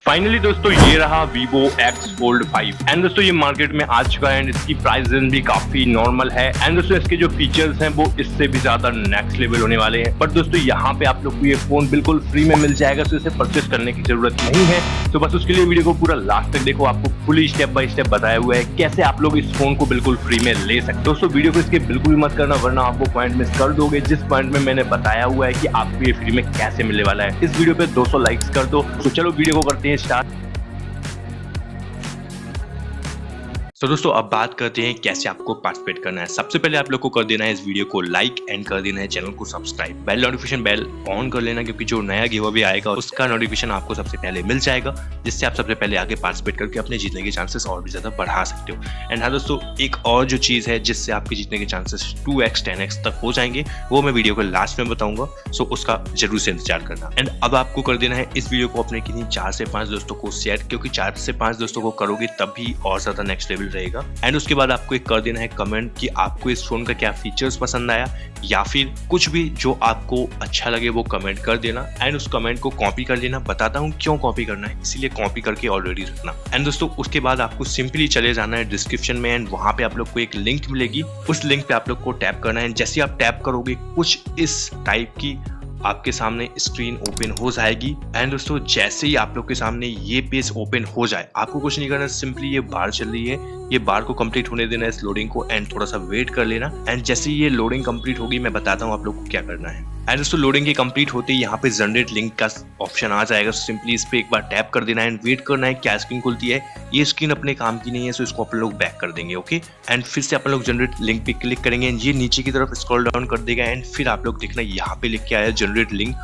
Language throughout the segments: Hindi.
फाइनली दोस्तों ये रहा Vivo X Fold 5 एंड दोस्तों ये मार्केट में आ चुका है एंड इसकी प्राइस रेंज भी काफी नॉर्मल है एंड दोस्तों इसके जो फीचर्स हैं वो इससे भी ज्यादा नेक्स्ट लेवल होने वाले हैं। बट दोस्तों यहाँ पे आप लोग को ये फोन बिल्कुल फ्री में मिल जाएगा, तो इसे परचेस करने की जरूरत नहीं है। तो बस उसके लिए वीडियो को पूरा लास्ट तक देखो, आपको फुली स्टेप बाय स्टेप बताया हुआ है कैसे आप लोग इस फोन को बिल्कुल फ्री में ले सकते हो। दोस्तों वीडियो को इसके बिल्कुल भी मत करना, वरना आप वो पॉइंट मिस कर दोगे जिस पॉइंट में मैंने बताया हुआ है कि आपको ये फ्री में कैसे मिलने वाला है। इस वीडियो पे 200 लाइक्स कर दो। तो चलो वीडियो को करते हैं स्टार्ट। तो दोस्तों अब बात करते हैं कैसे आपको पार्टिसिपेट करना है। सबसे पहले आप लोग को कर देना है इस वीडियो को लाइक एंड कर देना है चैनल को subscribe, bell notification bell on कर लेना, क्योंकि जो नया गिव अवे आएगा उसका नोटिफिकेशन आपको सबसे पहले मिल जाएगा, जिससे आप सबसे पहले आगे पार्टिसिपेट करके अपने जीतने के चांसेस और भी ज्यादा बढ़ा सकते हो। एंड हाँ दोस्तों, एक और जो चीज है जिससे आपके जीतने के चांसेस 2x 10x तक हो जाएंगे, वो मैं वीडियो को लास्ट में बताऊंगा, सो उसका जरूर से इंतजार करना। एंड अब आपको कर देना है इस वीडियो को अपने किन्हीं 4 से 5 दोस्तों को शेयर, क्योंकि 4 से 5 दोस्तों को करोगे तभी और ज्यादा नेक्स्ट लेवल रहेगा। एंड उसके बाद आपको एक कर देना है कमेंट कि आपको इस फोन का क्या फीचर्स पसंद आया, या फिर कुछ भी जो आपको अच्छा लगे वो कमेंट कर देना। एंड उस कमेंट को कॉपी कर लेना, बताता हूँ क्यों कॉपी करना है, इसीलिए कॉपी करके ऑलरेडी रखना। एंड दोस्तों उसके बाद आपको सिंपली चले जाना है डिस्क्रिप्शन में एंड वहां पे आप लोग को एक लिंक मिलेगी, उस लिंक पे आप लोग को टैप करना है। जैसे आप टैप करोगे कुछ इस टाइप की आपके सामने स्क्रीन ओपन हो जाएगी। एंड दोस्तों जैसे ही आप लोग के सामने ये पेज ओपन हो जाए, आपको कुछ नहीं करना, सिंपली ये बार चल रही है, ये बार को कंप्लीट होने देना है इस लोडिंग को एंड थोड़ा सा वेट कर लेना। एंड जैसे ही ये लोडिंग कंप्लीट होगी मैं बताता हूँ आप लोग को क्या करना है। एंड दोस्तों लोडिंग के कंप्लीट होते ही यहाँ पे जनरेट लिंक का ऑप्शन आ जाएगा, सिंपली इस पे एक बार टैप कर देना है एंड वेट करना है क्या स्क्रीन खुलती है। ये स्क्रीन अपने काम की नहीं है, सो इसको अपन लोग बैक कर देंगे। ओके, एंड फिर से अपन लोग जनरेट लिंक पे क्लिक करेंगे एंड ये नीचे की तरफ स्क्रॉल डाउन कर देगा एंड फिर आप लोग देखना यहाँ पे लिख के आया generate link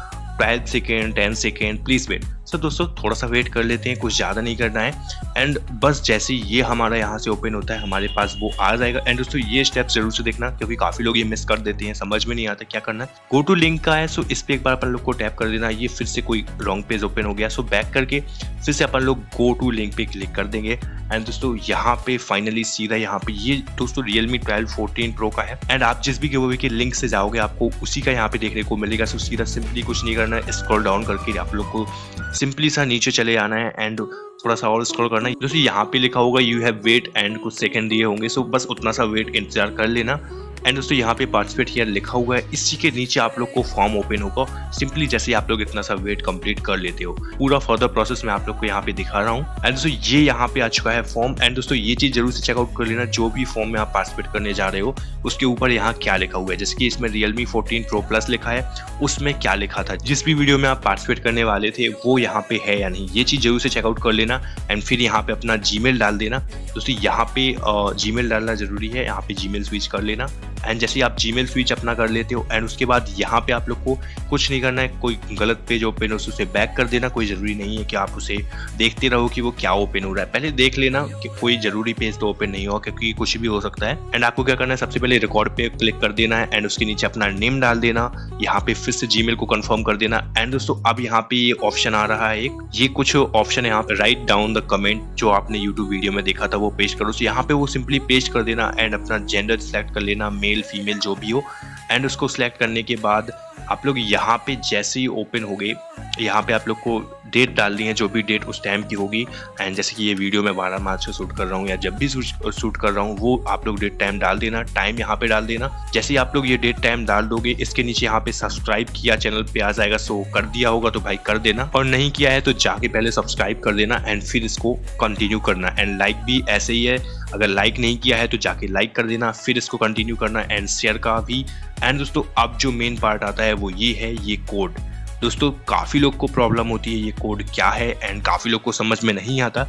12 second 10 second please wait. So दोस्तों थोड़ा सा वेट कर लेते हैं, कुछ ज़्यादा नहीं करना है। एंड बस जैसे ये हमारा यहाँ से ओपन होता है हमारे पास वो आ जाएगा। एंड दोस्तों ये स्टेप जरूर से देखना, क्योंकि काफ़ी लोग ये मिस कर देते हैं, समझ में नहीं आता क्या करना है। गो टू लिंक का है, सो इस पर एक बार अपन लोग को टैप कर देना। ये फिर से कोई रॉन्ग पेज ओपन हो गया, सो बैक करके फिर से अपन लोग गो टू लिंक पे क्लिक कर देंगे। एंड दोस्तों यहाँ पे फाइनली सीधा यहाँ पे ये दोस्तों Realme 12 14 Pro का है। एंड आप जिस भी गिवअवे के लिंक से जाओगे आपको उसी का यहाँ पे देखने को मिलेगा। सो सीधा सिंपली कुछ नहीं करना है, स्क्रॉल डाउन करके आप लोग को सिंपली सा नीचे चले आना है एंड थोड़ा सा और स्क्रॉल करना है। दोस्तों यहाँ पे लिखा होगा यू हैव वेट एंड कुछ सेकंड दिए होंगे, सो बस उतना सा वेट इंतजार कर लेना। एंड दोस्तों यहाँ पे पार्टिसिपेट हियर लिखा हुआ है, इसी के नीचे आप लोग को फॉर्म ओपन होगा। सिंपली जैसे आप लोग इतना सा वेट कंप्लीट कर लेते हो, पूरा फर्दर प्रोसेस मैं आप लोग को यहाँ पे दिखा रहा हूँ। एंड दोस्तों ये यहाँ पे आ चुका है फॉर्म। एंड दोस्तों ये चीज जरूर से चेकआउट कर लेना, जो भी फॉर्म में आप पार्टिसिपेट करने जा रहे हो उसके ऊपर यहाँ क्या लिखा हुआ है। जैसे कि इसमें Realme 14 Pro Plus लिखा है, उसमें क्या लिखा था, जिस भी वीडियो में आप पार्टिसिपेट करने वाले थे वो यहाँ पे है या नहीं, ये चीज जरूर से चेकआउट कर लेना। एंड फिर यहाँ पे अपना जीमेल डाल देना। दोस्तों यहाँ पे जीमेल डालना जरूरी है, यहाँ पे जीमेल स्विच कर लेना। एंड जैसे आप जीमेल स्विच अपना कर लेते हो एंड उसके बाद यहाँ पे आप लोग को कुछ नहीं करना है, कोई गलत पेज ओपन हो तो उसे बैक कर देना। कोई जरूरी नहीं है कि आप उसे देखते रहो कि वो क्या ओपन हो रहा है, पहले देख लेना कि कोई जरूरी पेज तो ओपन नहीं हो, क्योंकि कुछ भी हो सकता है। एंड आपको क्या करना है, सबसे पहले रिकॉर्ड पे क्लिक कर देना है एंड उसके नीचे अपना नेम डाल देना, यहाँ पे फिर से जीमेल को कंफर्म कर देना। एंड दोस्तों अब यहाँ पे ये ऑप्शन आ रहा है, ये कुछ ऑप्शन है यहाँ पे, राइट डाउन द कमेंट, जो आपने यूट्यूब वीडियो में देखा था वो पेस्ट करो। तो यहाँ पे वो सिंपली पेस्ट कर देना एंड अपना जेंडर सिलेक्ट कर लेना, मेल फीमेल जो भी हो। एंड उसको सिलेक्ट करने के बाद आप लोग यहाँ पे जैसे ही ओपन हो गए, यहाँ पे आप लोग को डेट डालनी है, जो भी डेट उस टाइम की होगी। एंड जैसे कि ये वीडियो मैं 12 मार्च से शूट कर रहा हूँ या जब भी शूट कर रहा हूँ, वो आप लोग डेट टाइम डाल देना, टाइम यहाँ पे डाल देना। जैसे ही आप लोग ये डेट टाइम डाल दोगे, इसके नीचे यहाँ पे सब्सक्राइब किया चैनल पे आ जाएगा। सो कर दिया होगा तो भाई कर देना, और नहीं किया है तो जाके पहले सब्सक्राइब कर देना एंड फिर इसको कंटिन्यू करना। एंड लाइक भी ऐसे ही है, अगर लाइक नहीं किया है तो जाके लाइक कर देना, फिर इसको कंटिन्यू करना एंड शेयर का भी। एंड दोस्तों अब जो मेन पार्ट आता है वो ये है, ये कोड। दोस्तों काफ़ी लोग को प्रॉब्लम होती है ये कोड क्या है एंड काफ़ी लोग को समझ में नहीं आता।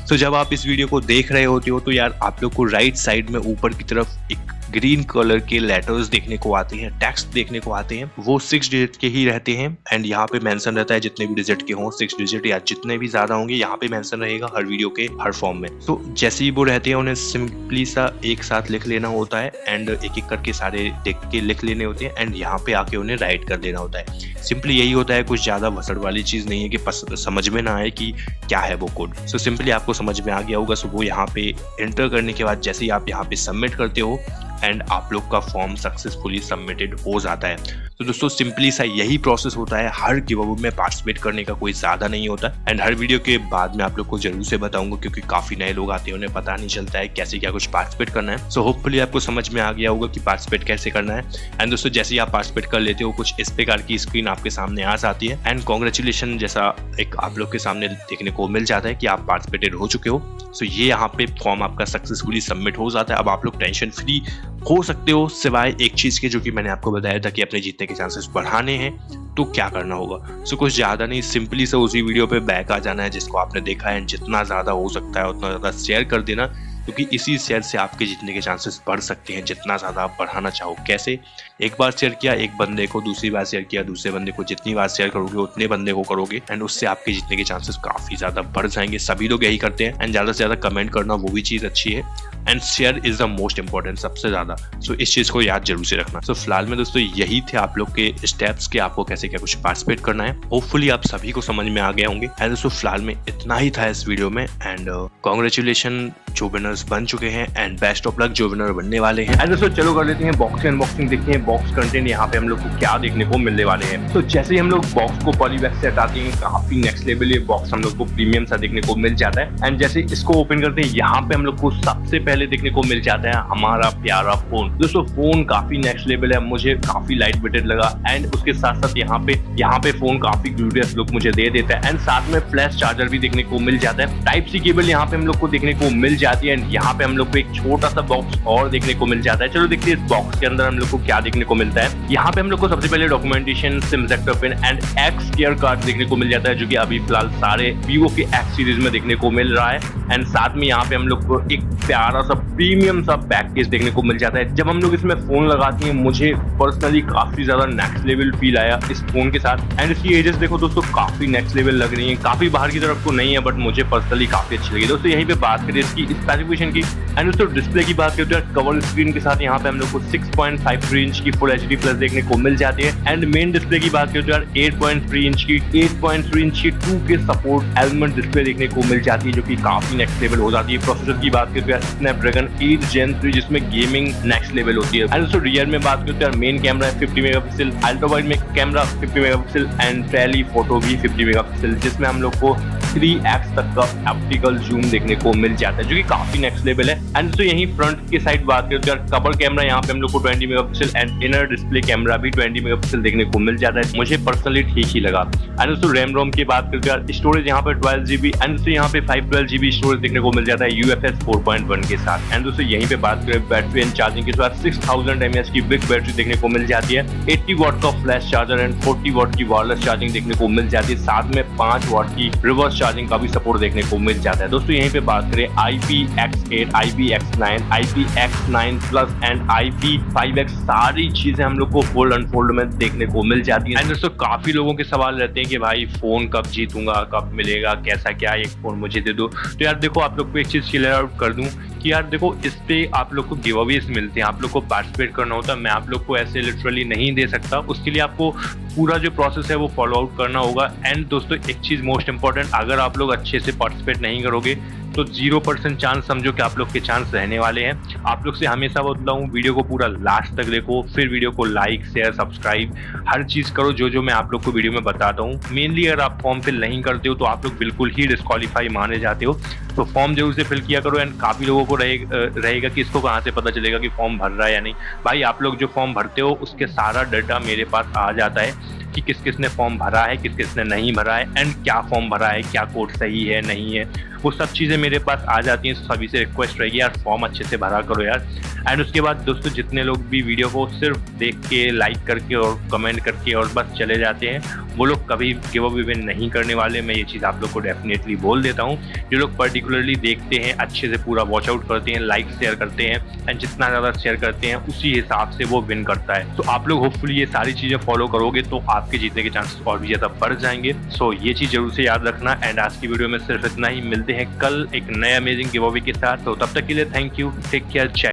तो जब आप इस वीडियो को देख रहे होते हो तो यार आप लोग को राइट साइड में ऊपर की तरफ एक ग्रीन कलर के लेटर्स देखने को आते हैं, टेक्स्ट देखने को आते हैं, वो 6 डिजिट के ही रहते हैं। एंड यहाँ पे मेंशन रहता है जितने भी डिजिट के हों, 6 डिजिट या जितने भी ज्यादा होंगे यहाँ पे मेंशन रहेगा हर वीडियो के हर फॉर्म में। तो जैसे ही वो रहते हैं उन्हें सिंपली सा एक साथ लिख लेना होता है एंड एक एक करके सारे देख के लिख लेने होते हैं एंड यहाँ पे आके उन्हें राइट कर देना होता है। सिंपली यही होता है, कुछ ज्यादा भसड़ वाली चीज नहीं है कि समझ में ना आए कि क्या है वो कोड। सो सिंपली आपको समझ में आ गया होगा। सो वो यहाँ पे एंटर करने के बाद जैसे ही आप यहाँ पे सबमिट करते हो एंड आप लोग का फॉर्म सक्सेसफुली सबमिटेड हो जाता है। तो दोस्तों सिंपली सा यही प्रोसेस होता है हर गिवअवे में पार्टिसिपेट करने का, कोई ज्यादा नहीं होता। एंड हर वीडियो के बाद में आप लोग को जरूर से बताऊंगा, क्योंकि काफी नए लोग आते हैं, उन्हें पता नहीं चलता है कैसे क्या कुछ पार्टिसिपेट करना है। सो होपफुली आपको समझ में आ गया होगा कि पार्टिसिपेट कैसे करना है। एंड दोस्तों जैसे ही आप पार्टिसिपेट कर लेते हो कुछ इस प्रकार की स्क्रीन आपके सामने आ जाती है एंड कॉन्ग्रेचुलेशन जैसा एक आप लोग के सामने देखने को मिल जाता है कि आप पार्टिसिपेटेड हो चुके हो। सो ये यहाँ पे फॉर्म आपका सक्सेसफुली सबमिट हो जाता है। अब आप लोग टेंशन फ्री हो सकते हो, सिवाय एक चीज के जो कि मैंने आपको बताया था कि अपने जीतने के चांसेस बढ़ाने हैं। तो क्या करना होगा? सो कुछ ज्यादा नहीं, सिंपली से उसी वीडियो पे बैक आ जाना है जिसको आपने देखा है, जितना ज्यादा हो सकता है उतना ज्यादा शेयर कर देना, क्योंकि इसी शेयर से आपके जीतने के चांसेस बढ़ सकते हैं जितना ज्यादा आप बढ़ाना चाहो। कैसे? एक बार शेयर किया एक बंदे को, दूसरी बार शेयर किया दूसरे बंदे को, जितनी बार शेयर करोगे उतने बंदे को करोगे एंड उससे आपके जीतने के चांसेस काफी ज्यादा बढ़ जाएंगे। सभी लोग यही करते हैं एंड ज्यादा से ज्यादा कमेंट करना वो भी चीज अच्छी है and share is the most important, सबसे ज्यादा। सो इस चीज को याद जरूर से रखना। सो फिलहाल में दोस्तों यही थे आप लोग के स्टेप्स के आपको कैसे क्या कुछ पार्टिसिपेट करना है। होपफुली आप सभी को समझ में आ गए होंगे। एंड दोस्तों फिलहाल में इतना ही था इस वीडियो में एंड कॉन्ग्रेचुलेशन जो विनर्स बन चुके हैं एंड बेस्ट ऑफ लक जो विनर बनने वाले हैं। एंड दोस्तों चलो कर लेते हैं बॉक्स की अनबॉक्सिंग, देखते हैं बॉक्स कंटेंट यहाँ पे हम लोग को क्या देखने को मिलने वाले हैं। तो जैसे ही हम लोग बॉक्स को पॉलीबैग से हटाते हैं काफी नेक्स्ट लेवल ये बॉक्स हम लोग को प्रीमियम सा देखने को मिल जाता है। एंड जैसे इसको ओपन करते हैं यहाँ पे हम लोग को सबसे पहले देखने को मिल जाता है हमारा प्यारा फोन। दोस्तों फोन काफी नेक्स्ट लेवल है, मुझे काफी लाइट वेटेड लगा एंड उसके साथ साथ यहाँ पे फोन काफी ग्लूरियस लुक मुझे दे देता है एंड साथ में फ्लैश चार्जर भी देखने को मिल जाता है। टाइप सी केबल यहाँ पे हम लोग को देखने को मिल जाती है एंड यहाँ पे हम लोग को एक छोटा सा बॉक्स और देखने को मिल जाता है। चलो देखते हैं इस बॉक्स के अंदर हम लोग को क्या देखने को मिलता है। यहाँ पे हम लोग को सबसे पहले documentation, SIM sector pin and x care card देखने को मिल जाता है, जो कि अभी फिलहाल सारे वीवो के एक्स सीरीज में देखने को मिल रहा है। एंड साथ में यहाँ पे हम लोग को एक प्यारा सा प्रीमियम सा बैक केस देखने को मिल जाता है। जब हम लोग इसमें फोन लगाते हैं मुझे पर्सनली काफी ज्यादा नेक्स्ट लेवल फील आया इस फोन के साथ एंड इसकी एजेस देखो दोस्तों काफी नेक्स्ट लेवल लग रही है, काफी बाहर की तरफ तो नहीं है बट मुझे पर्सनली काफी अच्छी लगी। दोस्तों यहीं पे बात करें इसकी स्पेसिफिकेशन की एंड दोस्तों डिस्प्ले की बात करते हैं कवर स्क्रीन के साथ यहाँ पे हम लोग को 6.53 इंच की फुल HD प्लस देखने को मिल जाती है एंड मेन डिस्प्ले की बात करते हैं 8.3 इंच की 2K सपोर्ट एलिमेंट डिस्प्ले देखने को मिल जाती है, जो कि काफी नेक्स्ट लेवल हो जाती है। प्रोसेसर की बात करते हैं स्नैपड्रैगन 8 Gen 3 जिसमें गेमिंग नेक्स्ट लेवल होती है। एंड दोस्तों रियर में बात करते हैं main camera 50 megapixel, ultra wide में camera 50 megapixel and telephoto भी 50 मेगापिक्सल, जिसमें हम लोग को 3x तक का ऑप्टिकल जूम देखने को मिल जाता है, जो कि काफी नेक्स्ट लेवल है। एंड दोस्तों यहीं फ्रंट की साइड बात करते हैं कवर कैमरा यहाँ पे हम लोग को 20 megapixel and inner display camera भी 20 मेगापिक्सल देखने को मिल जाता है, मुझे पर्सनली ठीक ही लगा। एंड दोस्तों रैम रोम की बात करते हैं स्टोरेज यहाँ पे 12GB एंड दोस्तों यहाँ पे 512GB स्टोरेज देखने को मिल जाता है UFS 4.1 के साथ। एंड दोस्तों यहीं पे बात करें बैटरी एंड चार्जिंग के साथ 6000 mAh की बिग बैटरी देखने को मिल जाती है, 80 वाट का फ्लैश चार्जर एंड 40 वाट की वायरलेस चार्जिंग देखने को मिल जाती है, साथ में 5 वाट की रिवर्स चार्जिंग का भी सपोर्ट देखने को मिल जाता है। दोस्तों यहीं पे बात करें IPX8, IPX9, IPX9 plus and IP5X सारी चीजें हम लोग को फोल्ड अनफोल्ड में देखने को मिल जाती है। एंड दोस्तों काफी लोगों के सवाल रहते हैं कि भाई फोन कब जीतूंगा, कब मिलेगा, कैसा क्या एक फोन मुझे दे दो। तो यार देखो आप लोग को एक चीज क्लियर आउट कर दूं कि यार देखो इस पे आप लोग को गिवअवेज मिलते हैं, आप लोग को पार्टिसिपेट करना होता है, मैं आप लोग को ऐसे लिटरली नहीं दे सकता, उसके लिए आपको पूरा जो प्रोसेस है वो फॉलो आउट करना होगा। एंड दोस्तों एक चीज मोस्ट इंपॉर्टेंट, अगर आप लोग अच्छे से पार्टिसिपेट नहीं करोगे तो 0% चांस समझो कि आप लोग के चांस रहने वाले हैं। आप लोग से हमेशा बोलता हूँ वीडियो को पूरा लास्ट तक देखो, फिर वीडियो को लाइक शेयर सब्सक्राइब हर चीज करो जो मैं आप लोग को वीडियो में बताता हूँ। मेनली अगर आप फॉर्म फिल नहीं करते हो तो आप लोग बिल्कुल ही डिस्क्वालीफाई माने जाते हो, तो फॉर्म जरूर से फिल किया करो। एंड काफी लोगों को रहेगा कि इसको कहाँ से पता चलेगा कि फॉर्म भर रहा है या नहीं। भाई आप लोग जो फॉर्म भरते हो उसके सारा डाटा मेरे पास आ जाता है कि किस किसने फॉर्म भरा है, किस किसने नहीं भरा है एंड क्या फॉर्म भरा है, क्या कोड सही है नहीं है, वो सब चीज़ें मेरे पास आ जाती हैं। सभी से रिक्वेस्ट रहेगी यार फॉर्म अच्छे से भरा करो यार। एंड उसके बाद दोस्तों जितने लोग भी वीडियो को सिर्फ देख के लाइक करके और कमेंट करके और बस चले जाते हैं वो लोग कभी गिवअवे विन नहीं करने वाले, मैं ये चीज़ आप लोग को डेफिनेटली बोल देता हूँ। जो लोग पर्टिकुलरली देखते हैं, अच्छे से पूरा वॉच आउट करते हैं, लाइक शेयर करते हैं एंड जितना ज़्यादा शेयर करते हैं उसी हिसाब से वो विन करता है। तो आप लोग होपफुली ये सारी चीज़ें फॉलो करोगे तो आपके जीतने के चांसेस और भी ज़्यादा बढ़ जाएंगे। सो ये चीज़ जरूर से याद रखना। एंड आज की वीडियो में सिर्फ इतना ही, मिलते हैं कल एक नए अमेजिंग गिवअवे के साथ। तो तब तक के लिए थैंक यू, टेक केयर।